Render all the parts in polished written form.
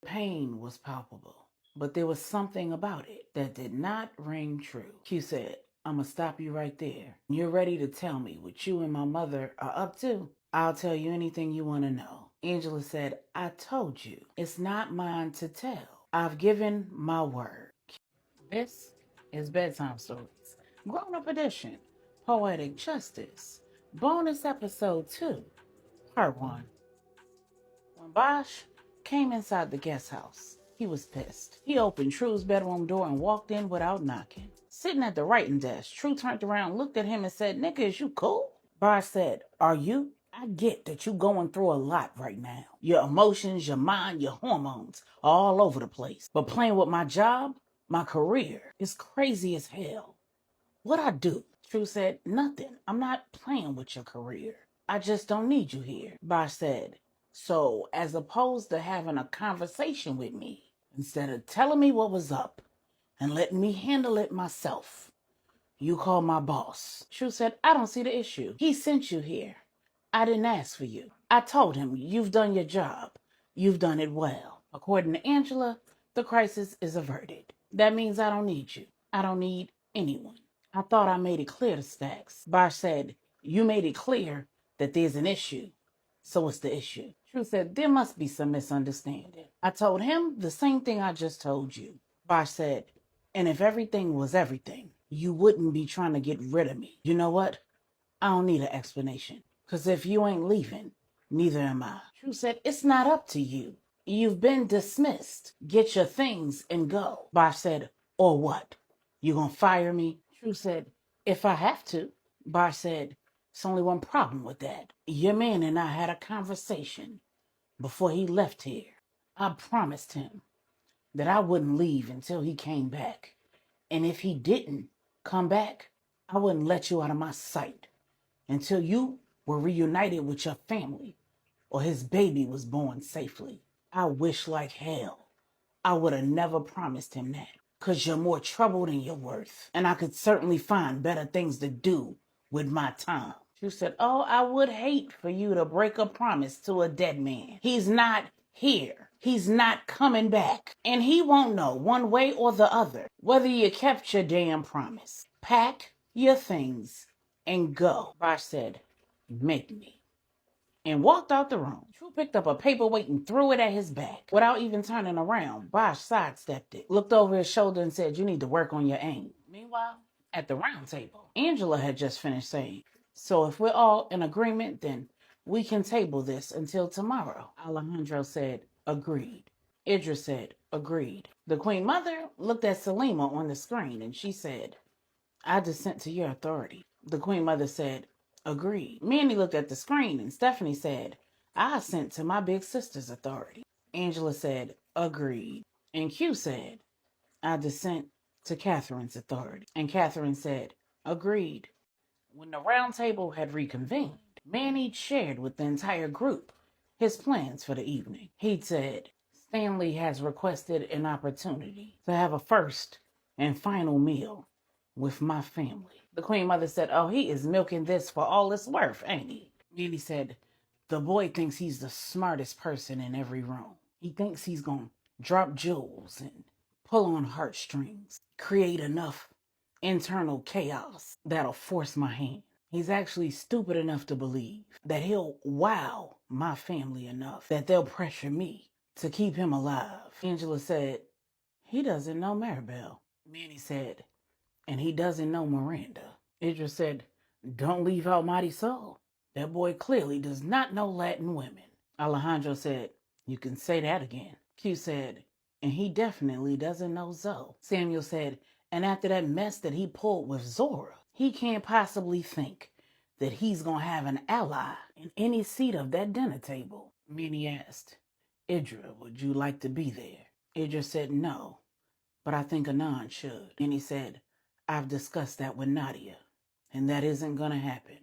Pain was palpable, but there was something about it that did not ring true. Q said, I'm gonna stop you right there. You're ready to tell me what you and my mother are up to? I'll tell you anything you want to know. Angela said, I told you. It's not mine to tell. I've given my word. This is Bedtime Stories, Grownup Edition, Poetic Justice, Bonus Episode 2, Part 1. When Bosch came inside the guest house, he was pissed. He opened True's bedroom door and walked in without knocking. Sitting at the writing desk, True turned around, looked at him and said, Nigga, is you cool? Bosch said, Are you? I get that you going through a lot right now. Your emotions, your mind, your hormones, all over the place. But playing with my job, my career, is crazy as hell. What I do? True said, Nothing. I'm not playing with your career. I just don't need you here. Bosch said, So as opposed to having a conversation with me, instead of telling me what was up and letting me handle it myself, you call my boss. True said, I don't see the issue. He sent you here. I didn't ask for you. I told him, you've done your job. You've done it well. According to Angela, the crisis is averted. That means I don't need you. I don't need anyone. I thought I made it clear to Stacks. Bosch said, you made it clear that there's an issue. So what's the issue? True said, there must be some misunderstanding. I told him the same thing I just told you. Bosch said, and if everything was everything, you wouldn't be trying to get rid of me. You know what? I don't need an explanation. Because if you ain't leaving, neither am I. True said, it's not up to you. You've been dismissed. Get your things and go. Bosch said, or what? You gonna fire me? True said, if I have to. Bosch said, it's only one problem with that. Your man and I had a conversation before he left here. I promised him that I wouldn't leave until he came back. And if he didn't come back, I wouldn't let you out of my sight until you were reunited with your family or his baby was born safely. I wish like hell I would have never promised him that, because you're more trouble than you're worth, and I could certainly find better things to do with my time. She said, oh, I would hate for you to break a promise to a dead man. He's not here. He's not coming back. And he won't know one way or the other whether you kept your damn promise. Pack your things and go. Bosch said, make me. And walked out the room. True picked up a paperweight and threw it at his back. Without even turning around, Bosch sidestepped it, looked over his shoulder and said, you need to work on your aim. Meanwhile, at the round table, Angela had just finished saying, so if we're all in agreement, then we can table this until tomorrow. Alejandro said, agreed. Idris said, agreed. The Queen Mother looked at Salima on the screen and she said, I dissent to your authority. The Queen Mother said, agreed. Manny looked at the screen and Stephanie said, I assent to my big sister's authority. Angela said, agreed. And Q said, I dissent to Catherine's authority. And Catherine said, agreed. When the round table had reconvened, Manny shared with the entire group his plans for the evening. He'd said, Stanley has requested an opportunity to have a first and final meal with my family. The Queen Mother said, oh, he is milking this for all it's worth, ain't he? Manny said, the boy thinks he's the smartest person in every room. He thinks he's going to drop jewels and pull on heartstrings, create enough internal chaos that'll force my hand. He's actually stupid enough to believe that he'll wow my family enough that they'll pressure me to keep him alive. Angela said, he doesn't know Maribel. Manny said, and he doesn't know Miranda. Idris said, don't leave out Mighty Soul. That boy clearly does not know Latin women. Alejandro said, you can say that again. Q said, and he definitely doesn't know Zoe. Samuel said, and after that mess that he pulled with Zora, he can't possibly think that he's going to have an ally in any seat of that dinner table. Minnie asked, Idra, would you like to be there? Idra said no, but I think Anan should. And he said, I've discussed that with Nadia, and that isn't going to happen.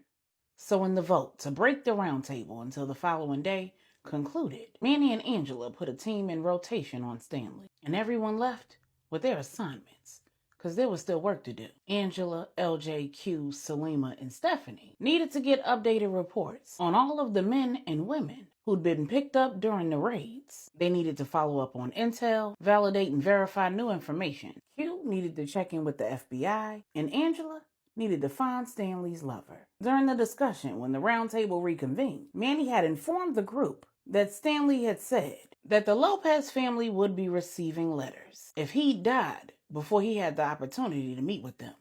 So in the vote to break the round table until the following day concluded, Manny and Angela put a team in rotation on Stanley, and everyone left with their assignments, because there was still work to do. Angela, LJ, Q, Salima, and Stephanie needed to get updated reports on all of the men and women who'd been picked up during the raids. They needed to follow up on intel, validate and verify new information. Q needed to check in with the FBI, and Angela needed to find Stanley's lover. During the discussion, when the round table reconvened, Manny had informed the group that Stanley had said that the Lopez family would be receiving letters if he died before he had the opportunity to meet with them.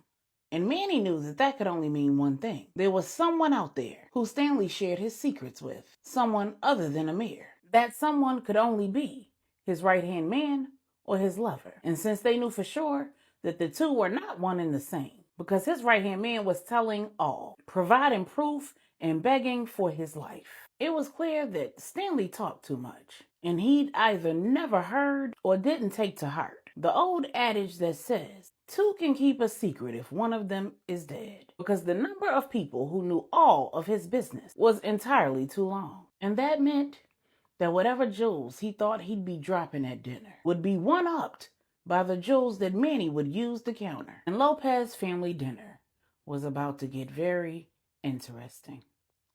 And Manny knew that that could only mean one thing. There was someone out there who Stanley shared his secrets with, someone other than Amir. That someone could only be his right-hand man or his lover. And since they knew for sure that the two were not one and the same, because his right-hand man was telling all, providing proof and begging for his life. It was clear that Stanley talked too much, and he'd either never heard or didn't take to heart the old adage that says, two can keep a secret if one of them is dead, because the number of people who knew all of his business was entirely too long. And that meant that whatever jewels he thought he'd be dropping at dinner would be one-upped by the jewels that Manny would use to counter. And Lopez family dinner was about to get very interesting.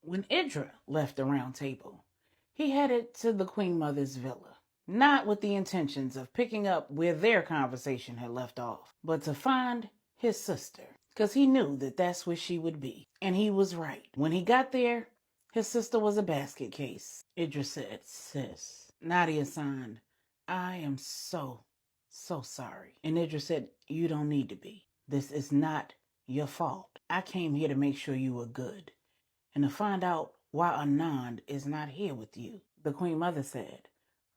When Idra left the round table, he headed to the Queen Mother's villa, not with the intentions of picking up where their conversation had left off, but to find his sister, because he knew that that's where she would be. And he was right. When he got there, his sister was a basket case. Idra said, "Sis, Nadia-san, I am so sorry." And Idra said, "You don't need to be. This is not your fault. I came here to make sure you were good, and to find out why Anand is not here with you." The Queen Mother said,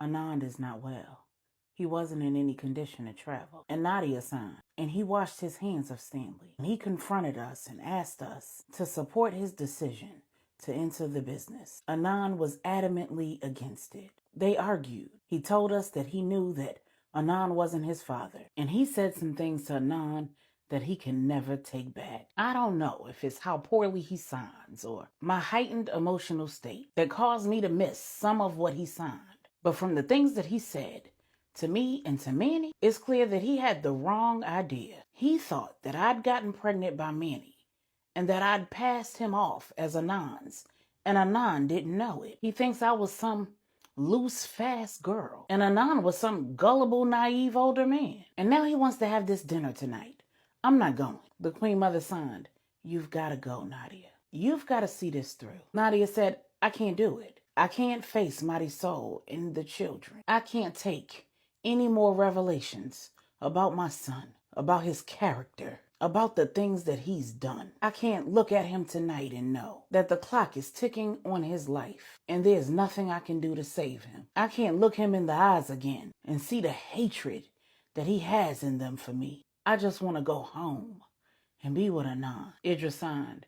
"Anand is not well. He wasn't in any condition to travel." And Nadia-san, and he washed his hands of Stanley. And he confronted us and asked us to support his decision to enter the business. Anand was adamantly against it. They argued. He told us that he knew that Anand wasn't his father, and he said some things to Anand that he can never take back. I don't know if it's how poorly he signs or my heightened emotional state that caused me to miss some of what he signed. But from the things that he said to me and to Manny, it's clear that he had the wrong idea. He thought that I'd gotten pregnant by Manny and that I'd passed him off as Anand's, and Anand didn't know it. He thinks I was some loose, fast girl, and Anand was some gullible, naive older man. And now he wants to have this dinner tonight. I'm not going. The Queen Mother signed, "You've got to go, Nadia. You've got to see this through." Nadia said, "I can't do it. I can't face Marisol and the children. I can't take any more revelations about my son, about his character, about the things that he's done. I can't look at him tonight and know that the clock is ticking on his life and there's nothing I can do to save him. I can't look him in the eyes again and see the hatred that he has in them for me. I just want to go home and be with Anand." Idra signed,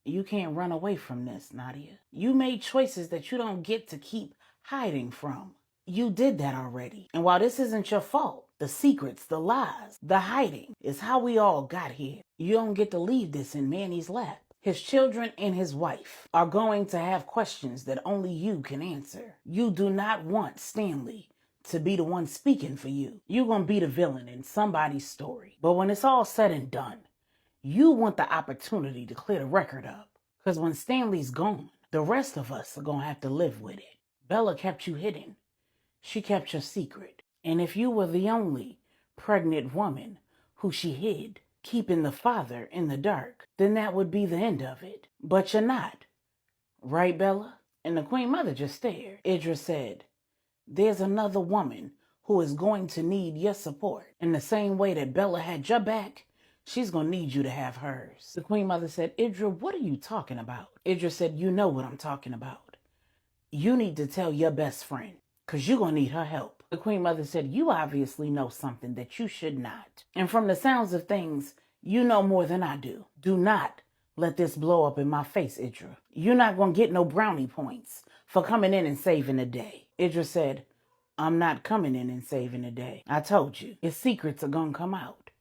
"You can't run away from this, Nadia. You made choices that you don't get to keep hiding from. You did that already. And while this isn't your fault, the secrets, the lies, the hiding is how we all got here. You don't get to leave this in Manny's lap. His children and his wife are going to have questions that only you can answer. You do not want Stanley to be the one speaking for you. You're going to be the villain in somebody's story. But when it's all said and done, you want the opportunity to clear the record up. Because when Stanley's gone, the rest of us are going to have to live with it. Bella kept you hidden. She kept your secret. And if you were the only pregnant woman who she hid, keeping the father in the dark, then that would be the end of it. But you're not. Right, Bella?" And the Queen Mother just stared. Idra said, "There's another woman who is going to need your support. In the same way that Bella had your back, she's going to need you to have hers." The Queen Mother said, "Idra, what are you talking about?" Idra said, "You know what I'm talking about. You need to tell your best friend, because you're going to need her help." The Queen Mother said, "You obviously know something that you should not. And from the sounds of things, you know more than I do. Do not let this blow up in my face, Idra. You're not going to get no brownie points for coming in and saving the day." Idra said, "I'm not coming in and saving the day. I told you, his secrets are going to come out,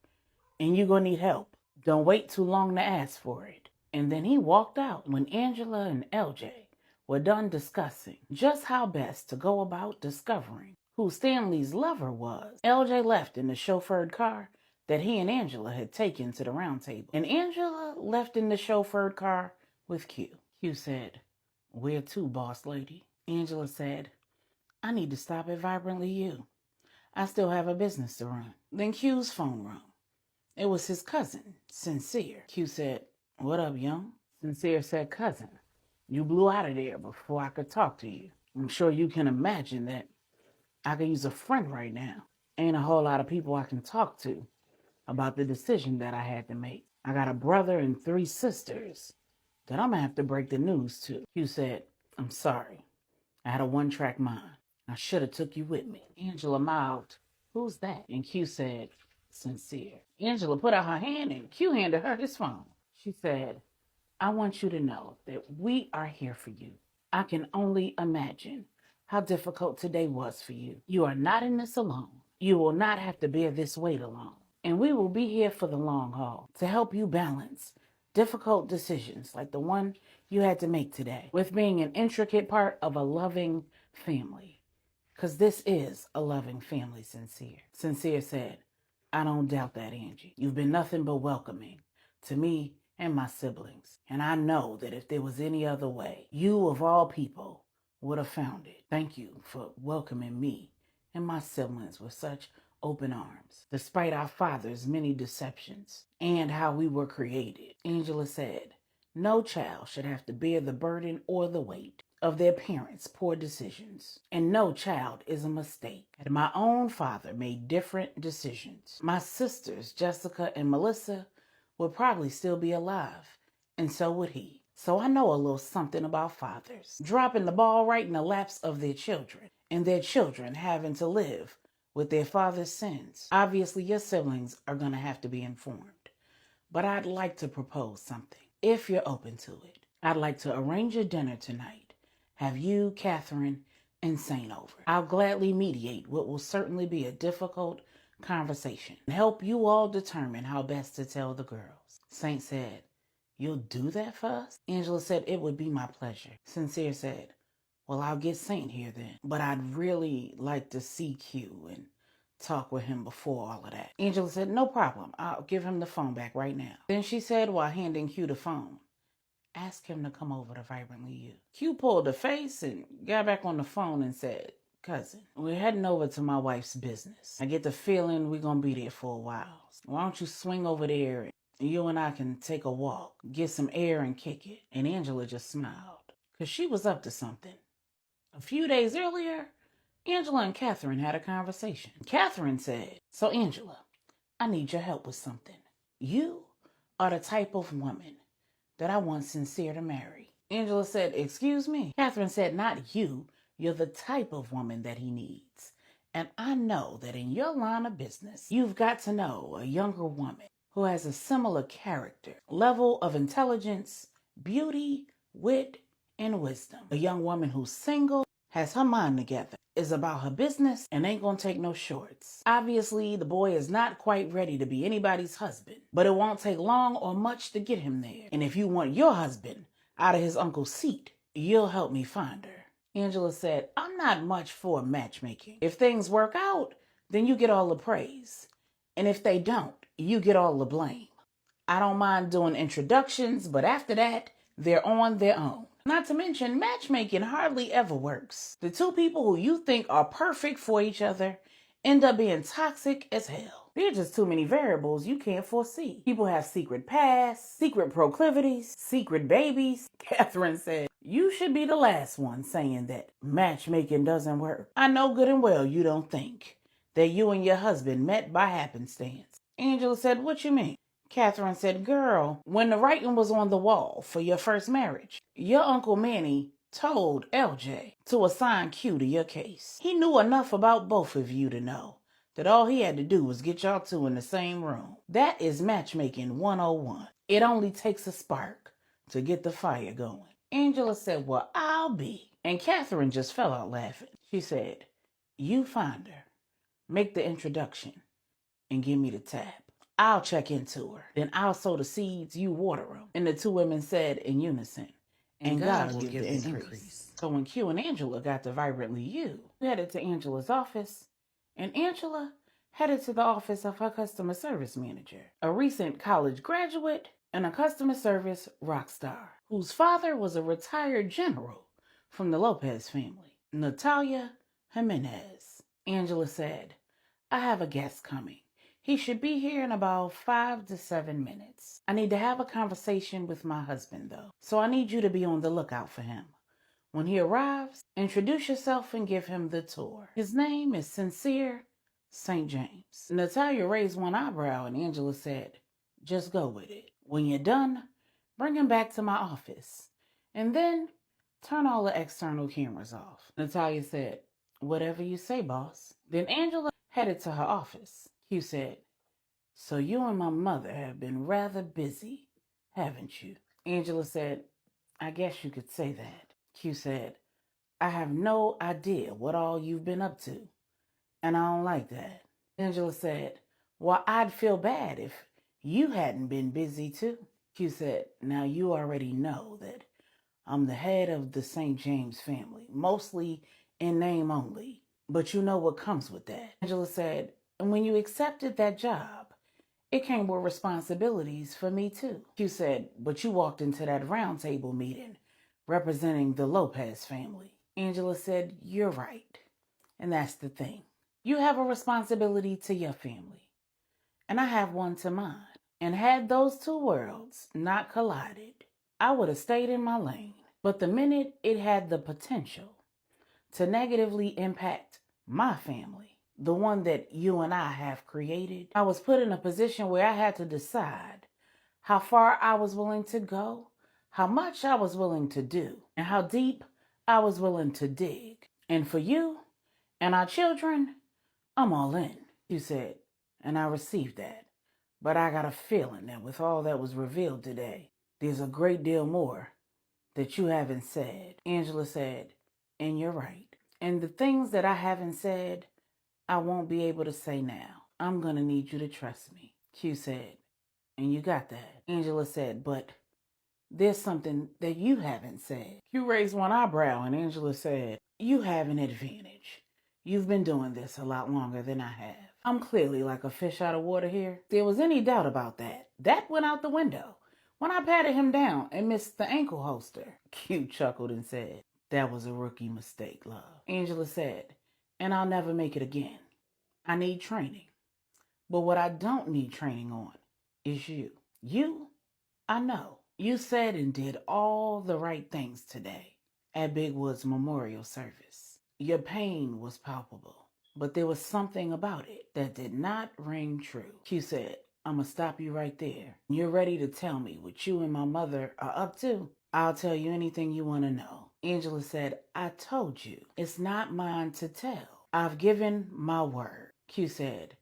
and you're going to need help. Don't wait too long to ask for it." And then he walked out. When Angela and LJ were done discussing just how best to go about discovering who Stanley's lover was, LJ left in the chauffeured car that he and Angela had taken to the round table. And Angela left in the chauffeured car with Q. Q said, "Where to, boss lady?" Angela said, I need to stop at Vibrantly You. I still have a business to run. Then Q's phone rang. It was his cousin, Sincere. Q said, what up, young? Sincere said, cousin, you blew out of there before I could talk to you. I'm sure you can imagine that I could use a friend right now. Ain't a whole lot of people I can talk to about the decision that I had to make. I got a brother and 3 sisters that I'm gonna have to break the news to. Q said, I'm sorry. I had a one-track mind. I should have took you with me. Angela mouthed, who's that? And Q said, Sincere. Angela put out her hand and Q handed her his phone. She said, I want you to know that we are here for you. I can only imagine how difficult today was for you. You are not in this alone. You will not have to bear this weight alone. And we will be here for the long haul to help you balance difficult decisions like the one you had to make today with being an intricate part of a loving family. Because this is a loving family, Sincere. Sincere said, I don't doubt that, Angie. You've been nothing but welcoming to me and my siblings. And I know that if there was any other way, you of all people would have found it. Thank you for welcoming me and my siblings with such open arms, despite our father's many deceptions and how we were created. Angela said, no child should have to bear the burden or the weight of their parents' poor decisions. And no child is a mistake. And my own father made different decisions. My sisters, Jessica and Melissa, would probably still be alive, and so would he. So I know a little something about fathers dropping the ball right in the laps of their children, and their children having to live with their father's sins. Obviously, your siblings are going to have to be informed, but I'd like to propose something, if you're open to it. I'd like to arrange a dinner tonight. Have you, Catherine, and Saint over. I'll gladly mediate what will certainly be a difficult conversation and help you all determine how best to tell the girls. Saint said, you'll do that for us? Angela said, it would be my pleasure. Sincere said, well, I'll get Saint here then, but I'd really like to see Q and talk with him before all of that. Angela said, no problem. I'll give him the phone back right now. Then she said, while handing Q the phone, ask him to come over to Vibrantly You. Q pulled a face and got back on the phone and said, cousin, we're heading over to my wife's business. I get the feeling we're going to be there for a while. Why don't you swing over there and you and I can take a walk, get some air and kick it? And Angela just smiled, because she was up to something. A few days earlier, Angela and Catherine had a conversation. Catherine said, so Angela, I need your help with something. You are the type of woman that I want Sincere to marry. Angela said, excuse me? Catherine said, not you. You're the type of woman that he needs. And I know that in your line of business, you've got to know a younger woman who has a similar character, level of intelligence, beauty, wit, and wisdom. A young woman who's single, has her mind together, is about her business, and ain't gonna take no shorts. Obviously, the boy is not quite ready to be anybody's husband, but it won't take long or much to get him there. And if you want your husband out of his uncle's seat, you'll help me find her. Angela said, I'm not much for matchmaking. If things work out, then you get all the praise. And if they don't, you get all the blame. I don't mind doing introductions, but after that, they're on their own. Not to mention, matchmaking hardly ever works. The two people who you think are perfect for each other end up being toxic as hell. There are just too many variables you can't foresee. People have secret pasts, secret proclivities, secret babies. Catherine said, you should be the last one saying that matchmaking doesn't work. I know good and well you don't think that you and your husband met by happenstance. Angela said, what you mean? Catherine said, girl, when the writing was on the wall for your first marriage, your Uncle Manny told LJ to assign Q to your case. He knew enough about both of you to know that all he had to do was get y'all two in the same room. That is matchmaking 101. It only takes a spark to get the fire going. Angela said, well, I'll be. And Catherine just fell out laughing. She said, you find her, make the introduction, and give me the tap. I'll check into her. Then I'll sow the seeds, you water them. And the two women said in unison, and God will give the increase. So when Q and Angela got to Vibrantly You, headed to Angela's office, and Angela headed to the office of her customer service manager, a recent college graduate and a customer service rock star, whose father was a retired general from the Lopez family, Natalia Jimenez. Angela said, I have a guest coming. He should be here in about 5 to 7 minutes. I need to have a conversation with my husband, though, so I need you to be on the lookout for him. When he arrives, introduce yourself and give him the tour. His name is Sincere St. James. Natalia raised one eyebrow and Angela said, just go with it. When you're done, bring him back to my office. And then turn all the external cameras off. Natalia said, whatever you say, boss. Then Angela headed to her office. Q said, so you and my mother have been rather busy, haven't you? Angela said, I guess you could say that. Q said, I have no idea what all you've been up to, and I don't like that. Angela said, well, I'd feel bad if you hadn't been busy too. Q said, now you already know that I'm the head of the St. James family, mostly in name only, but you know what comes with that. Angela said, and when you accepted that job, it came with responsibilities for me too. Q said, but you walked into that roundtable meeting representing the Lopez family. Angela said, you're right. And that's the thing. You have a responsibility to your family, and I have one to mine. And had those two worlds not collided, I would have stayed in my lane. But the minute it had the potential to negatively impact my family, the one that you and I have created, I was put in a position where I had to decide how far I was willing to go, how much I was willing to do, and how deep I was willing to dig. And for you and our children, I'm all in, you said, and I received that. But I got a feeling that with all that was revealed today, there's a great deal more that you haven't said. Angela said, and you're right. And the things that I haven't said, I won't be able to say now. I'm going to need you to trust me. Q said, and you got that. Angela said, but there's something that you haven't said. Q raised one eyebrow and Angela said, you have an advantage. You've been doing this a lot longer than I have. I'm clearly like a fish out of water here. If there was any doubt about that, that went out the window when I patted him down and missed the ankle holster. Q chuckled and said, that was a rookie mistake, love. Angela said, and I'll never make it again. I need training. But what I don't need training on is you. You, I know. You said and did all the right things today at Big Wood's memorial service. Your pain was palpable, but there was something about it that did not ring true. Q said, I'm going to stop you right there. You're ready to tell me what you and my mother are up to? I'll tell you anything you want to know. Angela said, I told you. It's not mine to tell. I've given my word. Q said,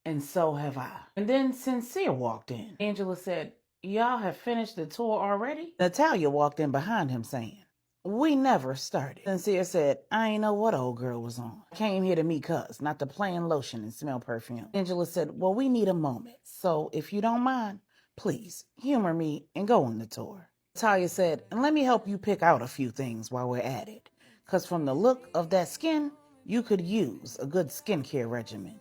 and so have I. And then Sincere walked in. Angela said, y'all have finished the tour already? Natalia walked in behind him saying, we never started. Sincere said, I ain't know what old girl was on. I came here to meet cuz, not to play in lotion and smell perfume. Angela said, well, we need a moment. So if you don't mind, please humor me and go on the tour. Natalia said, and let me help you pick out a few things while we're at it. Cuz from the look of that skin, you could use a good skincare regimen.